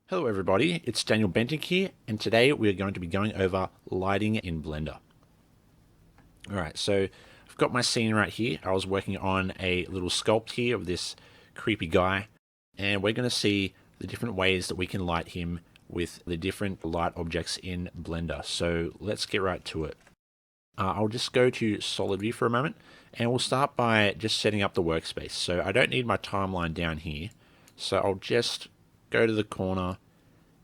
Hello everybody, it's Daniel Bentinck here, and today we're going to be going over lighting in Blender. Alright, so I've got my scene right here. I was working on a little sculpt here of this creepy guy, and we're going to see the different ways that we can light him with the different light objects in Blender. So let's get right to it. I'll just go to solid view for a moment, and we'll start by just setting up the workspace. So I don't need my timeline down here, so I'll just go to the corner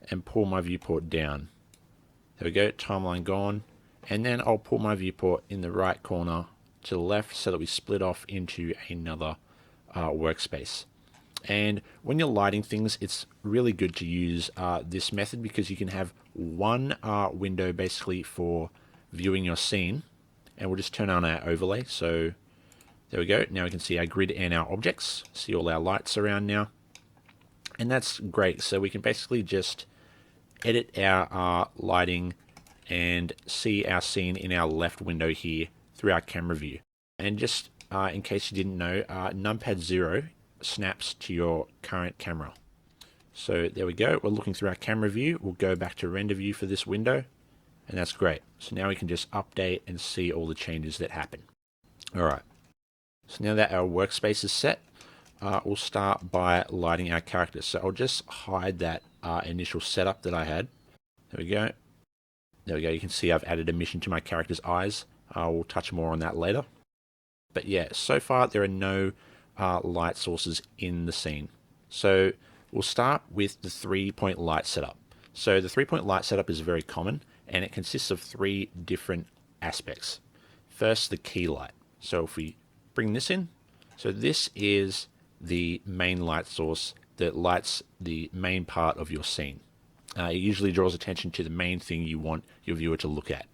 and pull my viewport down. There we go, timeline gone. And then I'll pull my viewport in the right corner to the left so that we split off into another workspace. And when you're lighting things, it's really good to use this method because you can have one window basically for viewing your scene. And we'll just turn on our overlay. So there we go. Now we can see our grid and our objects. See all our lights around now. And that's great. So we can basically just edit our lighting and see our scene in our left window here through our camera view. And just in case you didn't know, numpad 0 snaps to your current camera. So there we go. We're looking through our camera view. We'll go back to render view for this window. And that's great. So now we can just update and see all the changes that happen. Alright. So now that our workspace is set, we'll start by lighting our characters. So I'll just hide that initial setup that I had. There we go. There we go. You can see I've added emission to my character's eyes. We'll touch more on that later. But yeah, so far there are no light sources in the scene. So we'll start with the 3-point light setup. So the 3-point light setup is very common, and it consists of 3 different aspects. First, the key light. So if we bring this in, so this is the main light source that lights the main part of your scene. It usually draws attention to the main thing you want your viewer to look at.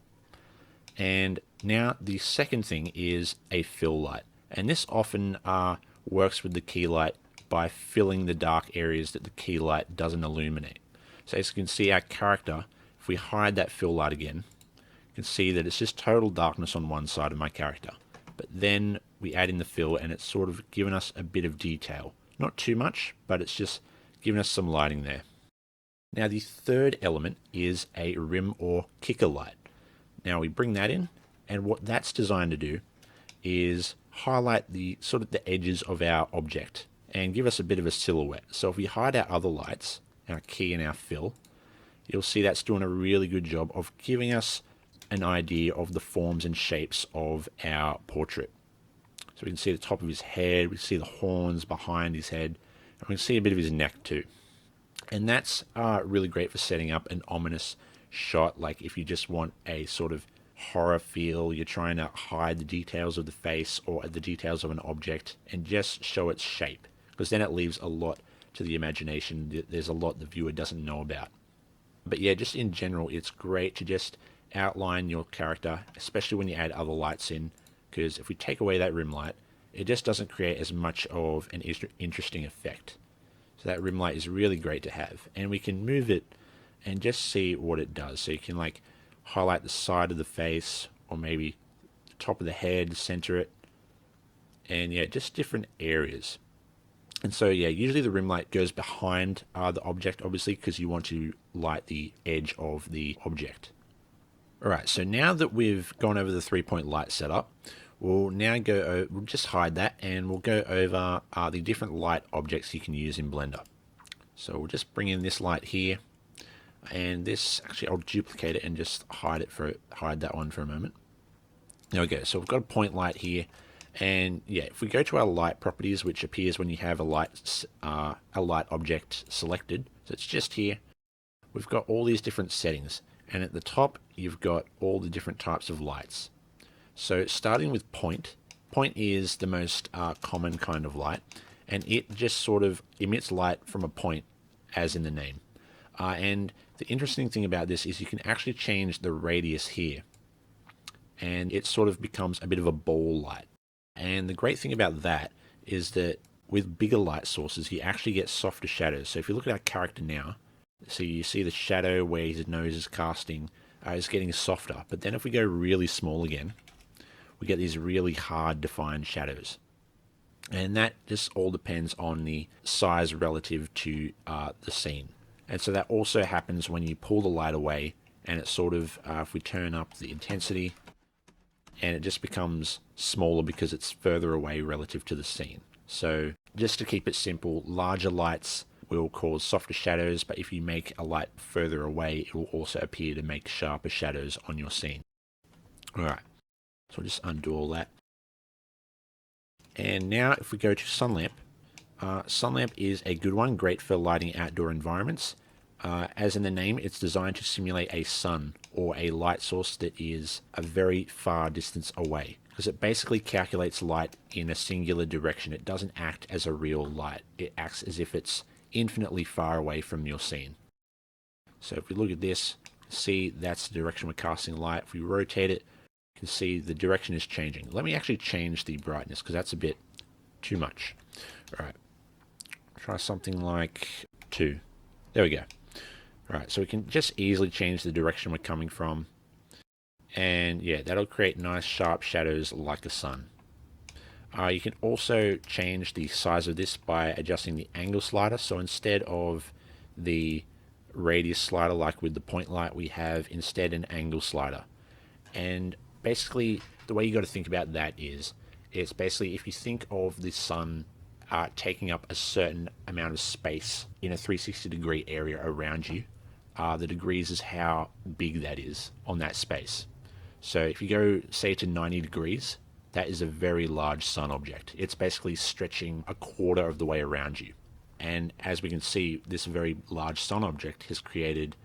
And now the second thing is a fill light. And this often works with the key light by filling the dark areas that the key light doesn't illuminate. So as you can see, our character, if we hide that fill light again, you can see that it's just total darkness on one side of my character. But then we add in the fill and it's sort of given us a bit of detail. Not too much, but it's just giving us some lighting there. Now the third element is a rim or kicker light. Now we bring that in, and what that's designed to do is highlight the sort of the edges of our object and give us a bit of a silhouette. So if we hide our other lights, our key and our fill, you'll see that's doing a really good job of giving us an idea of the forms and shapes of our portrait. So we can see the top of his head, we can see the horns behind his head, and we can see a bit of his neck too. And that's really great for setting up an ominous shot, like if you just want a sort of horror feel, you're trying to hide the details of the face or the details of an object and just show its shape, because then it leaves a lot to the imagination. There's a lot the viewer doesn't know about. But yeah, just in general, it's great to just outline your character, especially when you add other lights in, because if we take away that rim light, it just doesn't create as much of an interesting effect. So that rim light is really great to have, and we can move it and just see what it does. So you can like highlight the side of the face, or maybe the top of the head, center it, and yeah, just different areas. And so yeah, usually the rim light goes behind the object, obviously, because you want to light the edge of the object. Alright, so now that we've gone over the 3-point light setup, we'll now we'll just hide that, and we'll go over the different light objects you can use in Blender. So we'll just bring in this light here, and this, actually I'll duplicate it and just hide that one for a moment. There we go, so we've got a point light here, and yeah, if we go to our light properties, which appears when you have a light object selected, so it's just here, we've got all these different settings. And at the top, you've got all the different types of lights. So starting with point. Point is the most common kind of light, and it just sort of emits light from a point, as in the name. And the interesting thing about this is you can actually change the radius here, and it sort of becomes a bit of a ball light. And the great thing about that is that with bigger light sources, you actually get softer shadows. So if you look at our character now, so you see the shadow where his nose is casting is getting softer. But then if we go really small again, we get these really hard defined shadows. And that just all depends on the size relative to the scene. And so that also happens when you pull the light away, and it sort of, if we turn up the intensity, and it just becomes smaller because it's further away relative to the scene. So just to keep it simple, larger lights will cause softer shadows, but if you make a light further away, it will also appear to make sharper shadows on your scene. Alright, so we'll just undo all that. And now if we go to sun lamp, sun lamp is a good one, great for lighting outdoor environments. As in the name, it's designed to simulate a sun or a light source that is a very far distance away, because it basically calculates light in a singular direction. It doesn't act as a real light. It acts as if it's infinitely far away from your scene. So if we look at this, see that's the direction we're casting light. If we rotate it, you can see the direction is changing. Let me actually change the brightness because that's a bit too much. All right, try something like 2. There we go. All right, so we can just easily change the direction we're coming from. And yeah, that'll create nice sharp shadows like the sun. You can also change the size of this by adjusting the angle slider. So instead of the radius slider like with the point light, we have instead an angle slider. And basically the way you got to think about that is, it's basically if you think of the sun taking up a certain amount of space in a 360-degree area around you, the degrees is how big that is on that space. So if you go, say, to 90 degrees, that is a very large sun object. It's basically stretching a quarter of the way around you. And as we can see, this very large sun object has created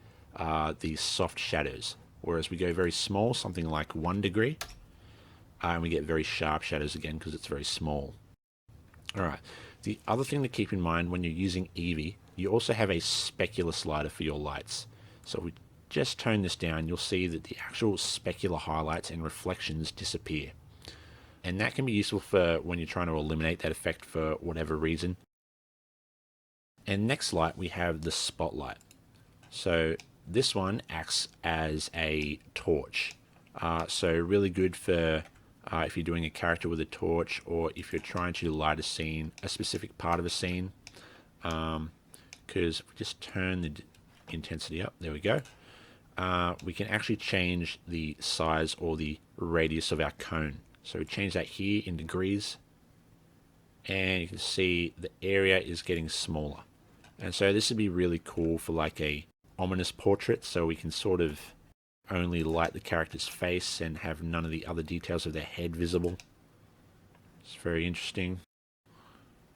these soft shadows. Whereas we go very small, something like 1 degree, and we get very sharp shadows again because it's very small. Alright, the other thing to keep in mind when you're using EEVEE, you also have a specular slider for your lights. So if we just tone this down, you'll see that the actual specular highlights and reflections disappear. And that can be useful for when you're trying to eliminate that effect for whatever reason. And next light, we have the spotlight. So this one acts as a torch. So really good for if you're doing a character with a torch, or if you're trying to light a scene, a specific part of a scene. Because if we just turn the intensity up, there we go. We can actually change the size or the radius of our cone. So we change that here in degrees, and you can see the area is getting smaller. And so this would be really cool for like a ominous portrait, so we can sort of only light the character's face and have none of the other details of their head visible. It's very interesting.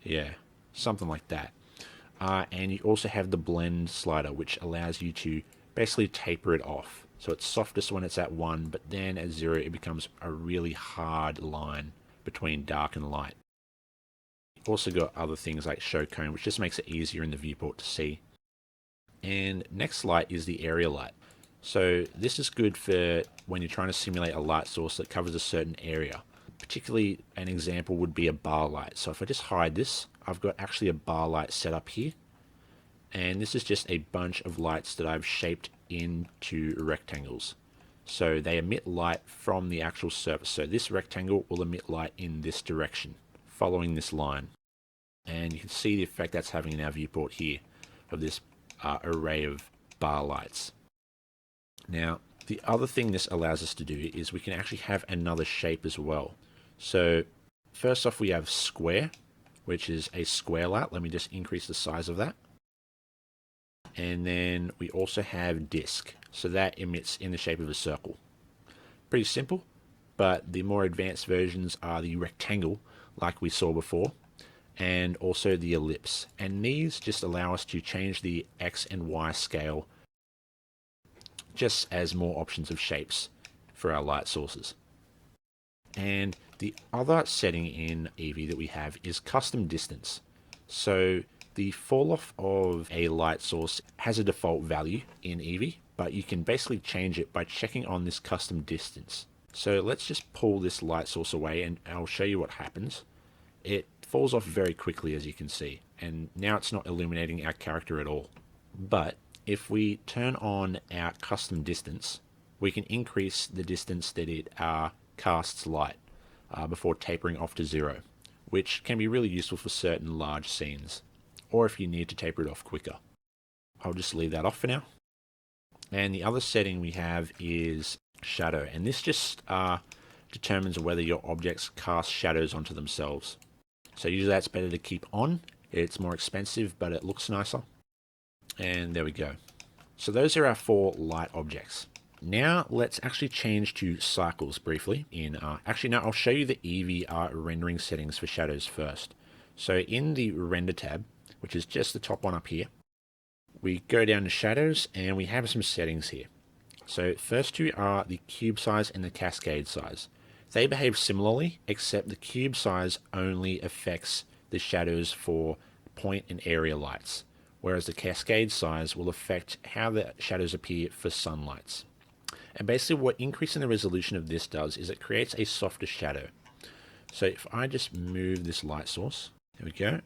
Yeah, something like that. And you also have the blend slider, which allows you to basically taper it off. So it's softest when it's at 1, but then at 0 it becomes a really hard line between dark and light. You've also got other things like show cone, which just makes it easier in the viewport to see. And next light is the area light. So this is good for when you're trying to simulate a light source that covers a certain area. Particularly an example would be a bar light. So if I just hide this, I've got actually a bar light set up here. And this is just a bunch of lights that I've shaped into rectangles. So they emit light from the actual surface. So this rectangle will emit light in this direction, following this line. And you can see the effect that's having in our viewport here of this array of bar lights. Now, the other thing this allows us to do is we can actually have another shape as well. So first off, we have square, which is a square light. Let me just increase the size of that. And then we also have disc, so that emits in the shape of a circle. Pretty simple, but the more advanced versions are the rectangle, like we saw before, and also the ellipse. And these just allow us to change the X and Y scale just as more options of shapes for our light sources. And the other setting in EEVEE that we have is custom distance. So the fall off of a light source has a default value in EEVEE, but you can basically change it by checking on this custom distance. So let's just pull this light source away and I'll show you what happens. It falls off very quickly, as you can see, and now it's not illuminating our character at all. But if we turn on our custom distance, we can increase the distance that it casts light before tapering off to 0, which can be really useful for certain large scenes, or if you need to taper it off quicker. I'll just leave that off for now. And the other setting we have is shadow, and this just determines whether your objects cast shadows onto themselves. So usually that's better to keep on. It's more expensive, but it looks nicer. And there we go. So those are our 4 light objects. Now let's actually change to cycles briefly. Actually, no, I'll show you the EEVEE rendering settings for shadows first. So in the render tab, which is just the top one up here, we go down to shadows and we have some settings here. So first 2 are the cube size and the cascade size. They behave similarly, except the cube size only affects the shadows for point and area lights, whereas the cascade size will affect how the shadows appear for sunlights. And basically what increasing the resolution of this does is it creates a softer shadow. So if I just move this light source, there we go,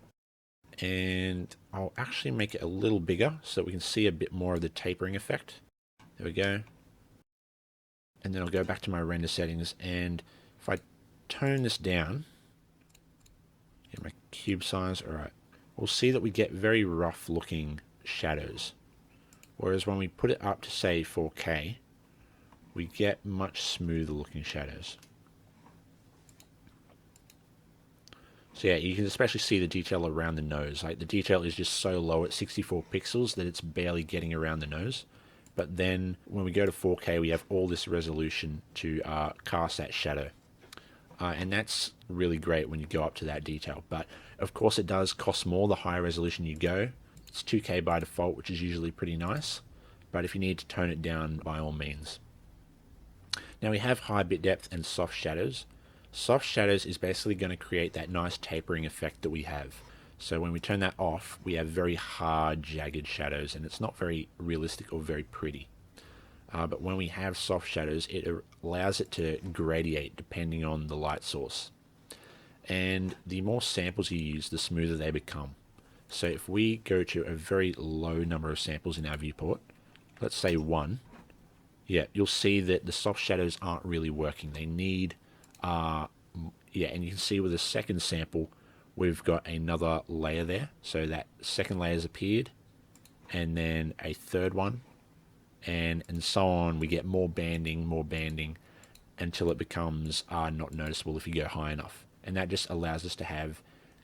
and I'll actually make it a little bigger so that we can see a bit more of the tapering effect. There we go. And then I'll go back to my render settings, and if I tone this down, get my cube size, alright, we'll see that we get very rough looking shadows. Whereas when we put it up to say 4K, we get much smoother looking shadows. So yeah, you can especially see the detail around the nose. Like the detail is just so low at 64 pixels that it's barely getting around the nose. But then when we go to 4K, we have all this resolution to cast that shadow. And that's really great when you go up to that detail. But of course it does cost more the higher resolution you go. It's 2K by default, which is usually pretty nice. But if you need to tone it down, by all means. Now we have high bit depth and soft shadows. Soft shadows is basically going to create that nice tapering effect that we have. So when we turn that off, we have very hard, jagged shadows, and it's not very realistic or very pretty. But when we have soft shadows, it allows it to gradiate depending on the light source. And the more samples you use, the smoother they become. So if we go to a very low number of samples in our viewport, let's say 1, yeah, you'll see that the soft shadows aren't really working. They need, and you can see with the second sample, we've got another layer there. So that second layer has appeared, and then a third one, and so on. We get more banding, until it becomes not noticeable if you go high enough. And that just allows us to have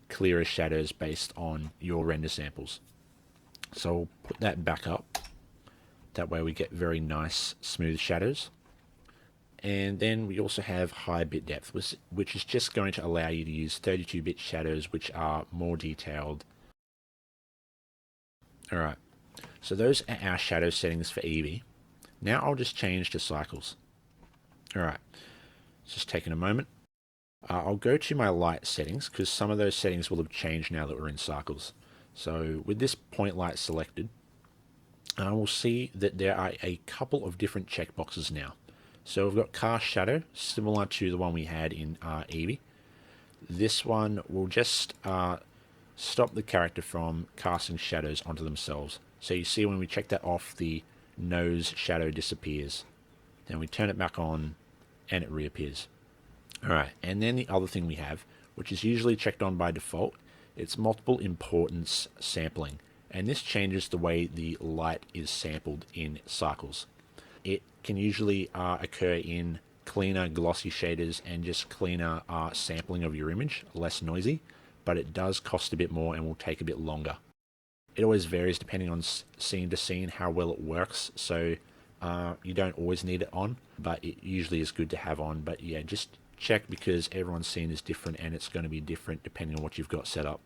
clearer shadows based on your render samples. So we'll put that back up. That way we get very nice, smooth shadows. And then we also have high bit depth, which is just going to allow you to use 32-bit shadows, which are more detailed. Alright, so those are our shadow settings for EEVEE. Now I'll just change to cycles. Alright, just taking a moment. I'll go to my light settings, because some of those settings will have changed now that we're in cycles. So with this point light selected, we'll see that there are a couple of different checkboxes now. So we've got cast shadow, similar to the one we had in EEVEE. This one will just stop the character from casting shadows onto themselves. So you see when we check that off, the nose shadow disappears. Then we turn it back on and it reappears. Alright, and then the other thing we have, which is usually checked on by default, it's multiple importance sampling. And this changes the way the light is sampled in cycles. It can usually occur in cleaner glossy shaders and just cleaner sampling of your image, less noisy, but it does cost a bit more and will take a bit longer. It always varies depending on scene to scene how well it works, so you don't always need it on, but it usually is good to have on. But yeah, just check, because everyone's scene is different and it's going to be different depending on what you've got set up.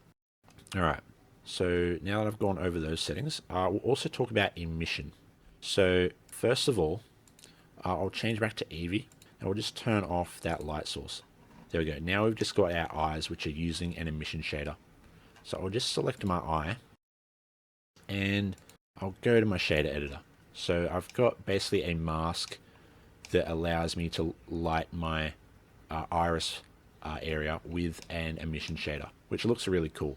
Alright, so now that I've gone over those settings, we'll also talk about emission. So first of all, I'll change back to EEVEE and we'll just turn off that light source. There we go. Now we've just got our eyes, which are using an emission shader. So I'll just select my eye and I'll go to my shader editor. So I've got basically a mask that allows me to light my iris area with an emission shader, which looks really cool.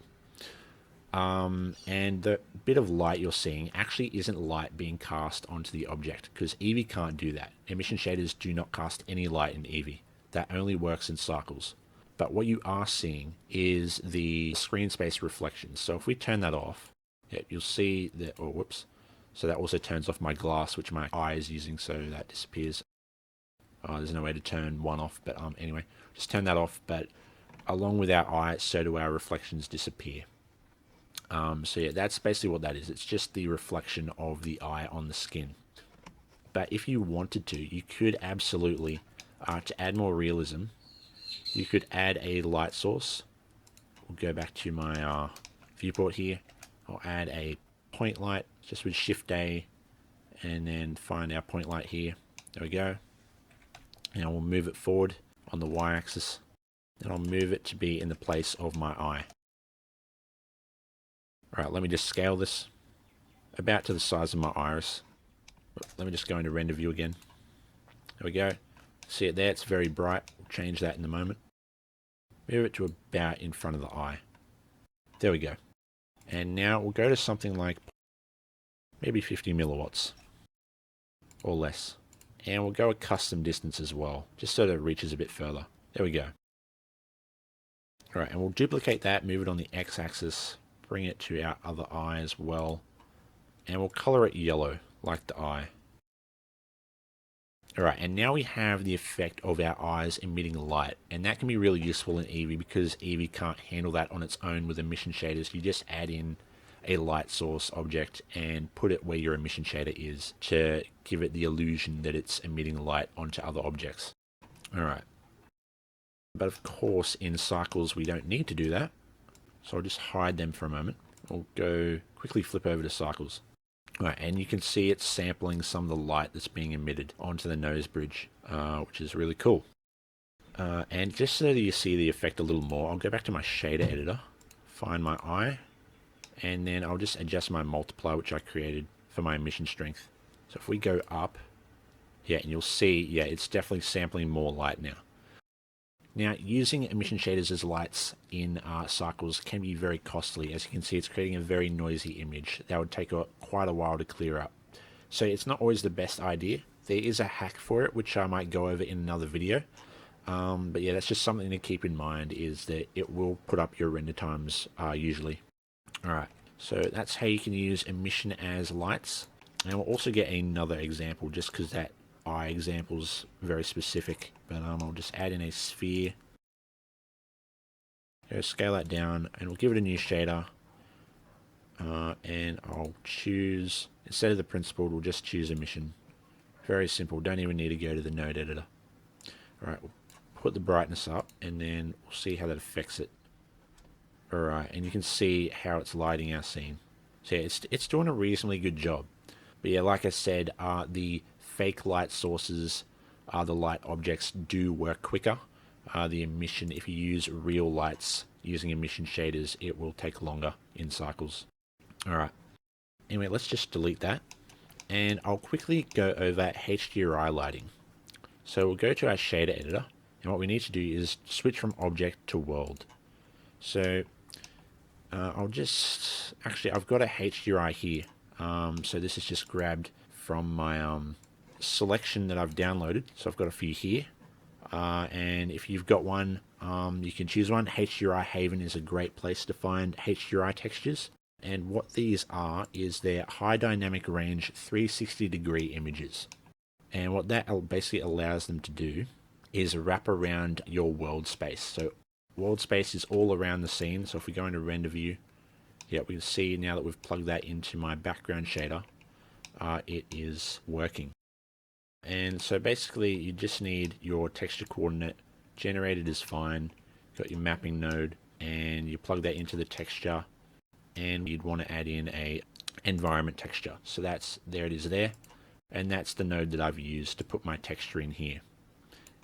And the bit of light you're seeing actually isn't light being cast onto the object, because EEVEE can't do that. Emission shaders do not cast any light in EEVEE. That only works in cycles. But what you are seeing is the screen space reflections. So if we turn that off, you'll see that, oh whoops, So that also turns off my glass, which my eye is using, so that disappears. There's no way to turn one off, but anyway, just turn that off. But along with our eye, so do our reflections disappear. So yeah, that's basically what that is. It's just the reflection of the eye on the skin. But if you wanted to, you could absolutely, to add more realism, you could add a light source. We'll go back to my viewport here. I'll add a point light just with Shift A, and then find our point light here. There we go. Now we'll move it forward on the y-axis, and I'll move it to be in the place of my eye. Alright, let me just scale this about to the size of my iris. Let me just go into render view again. There we go. See it there, it's very bright. We'll change that in a moment. Move it to about in front of the eye. There we go. And now we'll go to something like maybe 50 milliwatts or less. And we'll go a custom distance as well, just so that it reaches a bit further. There we go. Alright, and we'll duplicate that, move it on the x-axis, bring it to our other eye as well, and we'll color it yellow, like the eye. Alright, and now we have the effect of our eyes emitting light, and that can be really useful in EEVEE because EEVEE can't handle that on its own with emission shaders. You just add in a light source object and put it where your emission shader is to give it the illusion that it's emitting light onto other objects. Alright, but of course in Cycles we don't need to do that, so I'll just hide them for a moment. We'll go quickly flip over to Cycles. Right, and you can see it's sampling some of the light that's being emitted onto the nose bridge, which is really cool. And just so that you see the effect a little more, I'll go back to my shader editor, find my eye, and then I'll just adjust my multiplier, which I created for my emission strength. So if we go up, yeah, and you'll see, yeah, it's definitely sampling more light now. Now, using emission shaders as lights in Cycles can be very costly. As you can see, it's creating a very noisy image that would take quite a while to clear up. So it's not always the best idea. There is a hack for it, which I might go over in another video. But yeah, that's just something to keep in mind, is that it will put up your render times usually. Alright, so that's how you can use emission as lights. And we'll also get another example, just because that eye example's very specific. But I'll just add in a sphere. Go scale that down, and we'll give it a new shader. And I'll choose, instead of the principled, we'll just choose emission. Very simple, don't even need to go to the node editor. Alright, we'll put the brightness up, and then we'll see how that affects it. Alright, and you can see how it's lighting our scene. So yeah, it's doing a reasonably good job. But yeah, like I said, the fake light sources, the light objects do work quicker. The emission, if you use real lights using emission shaders, it will take longer in Cycles. Alright, anyway, let's just delete that. And I'll quickly go over HDRI lighting. So we'll go to our shader editor, and what we need to do is switch from object to world. So I'll just, actually I've got a HDRI here. So this is just grabbed from my selection that I've downloaded. So I've got a few here. And if you've got one, you can choose one. HDRI Haven is a great place to find HDRI textures. And what these are is they're high dynamic range 360 degree images. And what that basically allows them to do is wrap around your world space. So world space is all around the scene. So if we go into render view, yeah, we can see now that we've plugged that into my background shader, it is working. And so basically you just need your texture coordinate generated is fine. Got your mapping node, and you plug that into the texture, and you'd want to add in a environment texture. So that's, there it is there. And that's the node that I've used to put my texture in here.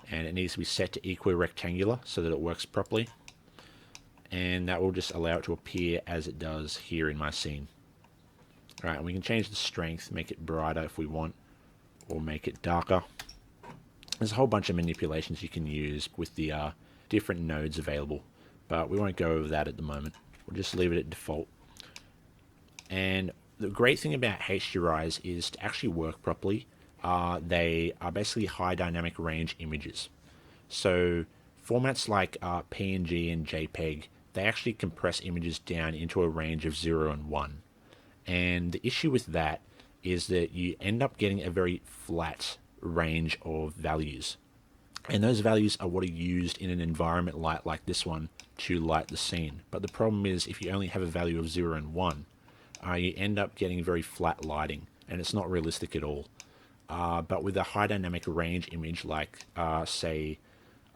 And it needs to be set to equirectangular so that it works properly. And that will just allow it to appear as it does here in my scene. Alright, and we can change the strength, make it brighter if we want, or make it darker. There's a whole bunch of manipulations you can use with the different nodes available, but we won't go over that at the moment. We'll just leave it at default. And the great thing about HDRIs is to actually work properly, they are basically high dynamic range images. So formats like PNG and JPEG, they actually compress images down into a range of 0 and 1. And the issue with that is that you end up getting a very flat range of values. And those values are what are used in an environment light like this one to light the scene. But the problem is if you only have a value of 0 and 1, you end up getting very flat lighting, and it's not realistic at all. But with a high dynamic range image like, say,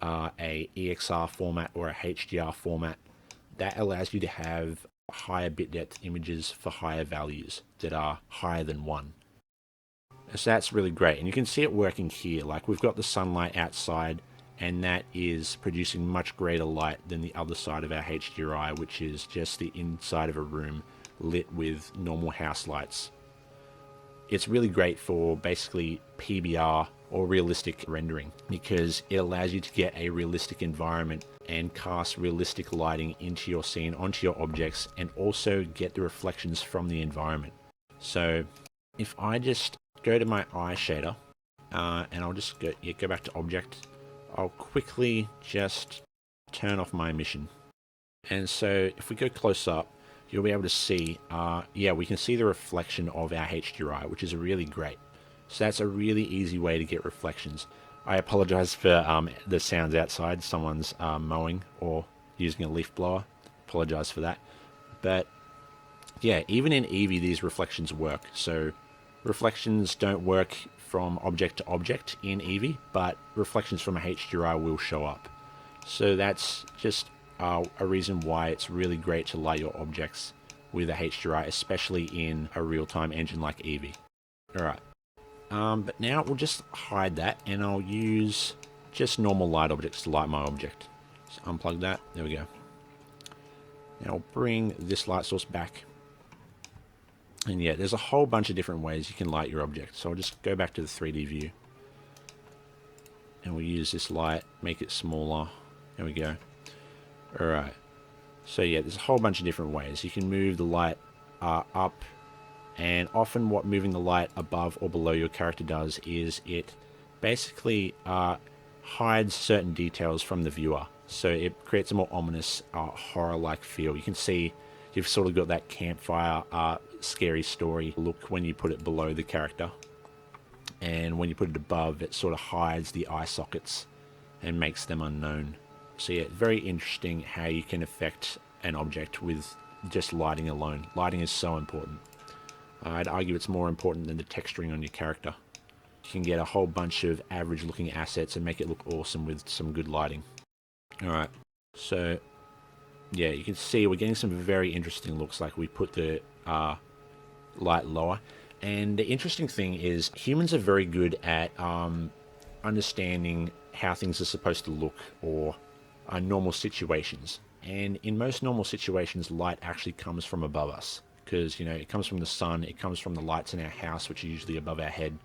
a EXR format or a HDR format, that allows you to have higher bit depth images for higher values that are higher than 1. So that's really great, and you can see it working here. Like, we've got the sunlight outside, and that is producing much greater light than the other side of our HDRI, which is just the inside of a room lit with normal house lights. It's really great for basically PBR or realistic rendering, because it allows you to get a realistic environment and cast realistic lighting into your scene, onto your objects, and also get the reflections from the environment. So if I just go to my eye shader, and I'll just go back to object, I'll quickly just turn off my emission. And so if we go close up, you'll be able to see, we can see the reflection of our HDRI, which is really great. So that's a really easy way to get reflections. I apologize for the sounds outside. Someone's mowing or using a leaf blower. Apologize for that. But yeah, even in EEVEE, these reflections work. So reflections don't work from object to object in EEVEE, but reflections from a HDRI will show up. So that's just a reason why it's really great to light your objects with a HDRI, especially in a real-time engine like EEVEE. Alright, but now we'll just hide that, and I'll use just normal light objects to light my object. So unplug that, there we go. Now I'll bring this light source back. And yeah, there's a whole bunch of different ways you can light your object. So I'll just go back to the 3D view. And we'll use this light, make it smaller. There we go. Alright. So yeah, there's a whole bunch of different ways. You can move the light up. And often what moving the light above or below your character does is it basically hides certain details from the viewer. So it creates a more ominous, horror-like feel. You can see you've sort of got that campfire, scary story look when you put it below the character. And when you put it above, it sort of hides the eye sockets and makes them unknown. So yeah, very interesting how you can affect an object with just lighting alone. Lighting is so important. I'd argue it's more important than the texturing on your character. You can get a whole bunch of average looking assets and make it look awesome with some good lighting. Alright, so yeah, you can see we're getting some very interesting looks. Like, we put the light lower, and the interesting thing is humans are very good at understanding how things are supposed to look, or normal situations. And in most normal situations, light actually comes from above us, because, you know, it comes from the sun, it comes from the lights in our house, which are usually above our head.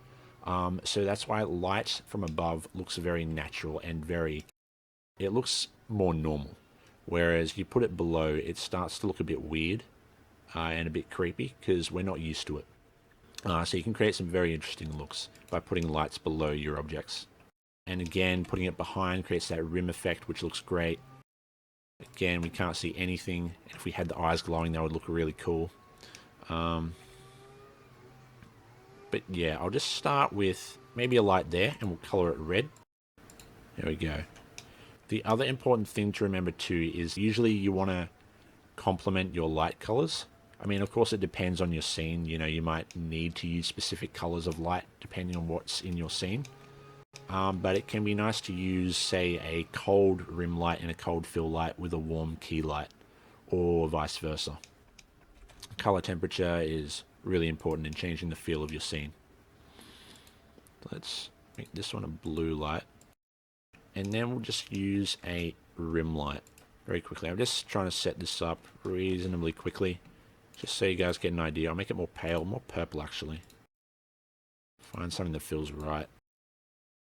So that's why light from above looks very natural and it looks more normal. Whereas you put it below, it starts to look a bit weird and a bit creepy, because we're not used to it. So you can create some very interesting looks by putting lights below your objects. And again, putting it behind creates that rim effect, which looks great. Again, we can't see anything. If we had the eyes glowing, that would look really cool. But yeah, I'll just start with maybe a light there, and we'll color it red. There we go. The other important thing to remember too is usually you want to complement your light colors. I mean, of course, it depends on your scene. You know, you might need to use specific colors of light depending on what's in your scene. But it can be nice to use, say, a cold rim light and a cold fill light with a warm key light, or vice versa. Color temperature is really important in changing the feel of your scene. Let's make this one a blue light. And then we'll just use a rim light very quickly. I'm just trying to set this up reasonably quickly, just so you guys get an idea. I'll make it more pale, more purple actually. Find something that feels right.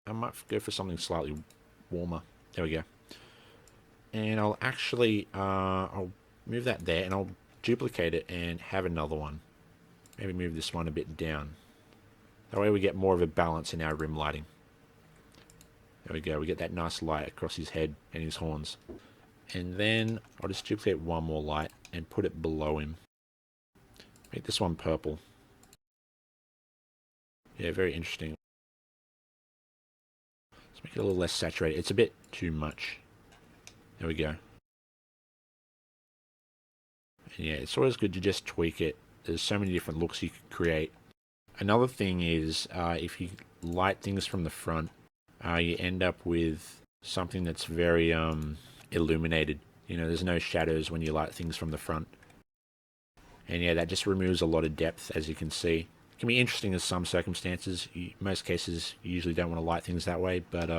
I might go for something slightly warmer. There we go. And I'll actually, I'll move that there, and I'll duplicate it and have another one. Maybe move this one a bit down. That way we get more of a balance in our rim lighting. There we go, we get that nice light across his head and his horns. And then I'll just duplicate one more light and put it below him. Make this one purple. Yeah, very interesting. Let's make it a little less saturated. It's a bit too much. There we go. And yeah, it's always good to just tweak it. There's so many different looks you could create. Another thing is if you light things from the front, you end up with something that's very illuminated. You know, there's no shadows when you light things from the front. And yeah, that just removes a lot of depth, as you can see. It can be interesting in some circumstances. Most cases, you usually don't want to light things that way, but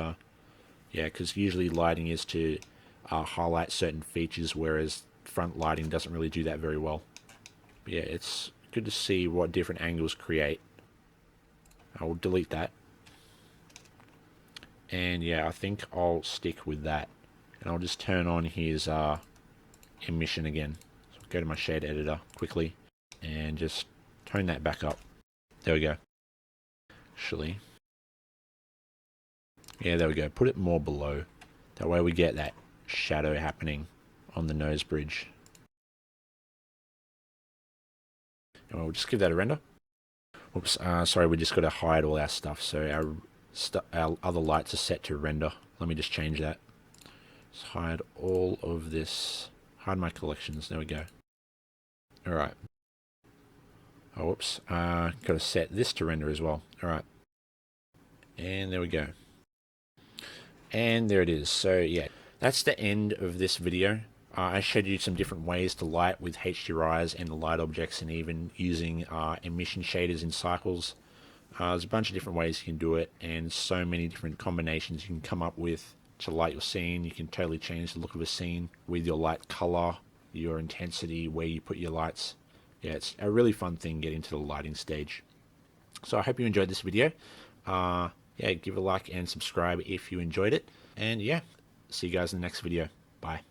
yeah, because usually lighting is to highlight certain features, whereas front lighting doesn't really do that very well. But yeah, it's good to see what different angles create. I'll delete that. And yeah, I think I'll stick with that. And I'll just turn on his emission again. So go to my shade editor quickly and just tone that back up. There we go. Actually, yeah, there we go. Put it more below. That way we get that shadow happening on the nose bridge. And we'll just give that a render. Oops, sorry, we just got to hide all our stuff. So our other lights are set to render. Let me just change that. Just hide all of this. Hide my collections. There we go. Alright. Oh, whoops. Got to set this to render as well. Alright. And there we go. And there it is. So yeah, that's the end of this video. I showed you some different ways to light with HDRIs and the light objects, and even using emission shaders in Cycles. There's a bunch of different ways you can do it, and so many different combinations you can come up with to light your scene. You can totally change the look of a scene with your light color, your intensity, where you put your lights. Yeah, it's a really fun thing getting to the lighting stage. So I hope you enjoyed this video. Yeah, give it a like and subscribe if you enjoyed it. And yeah, see you guys in the next video. Bye.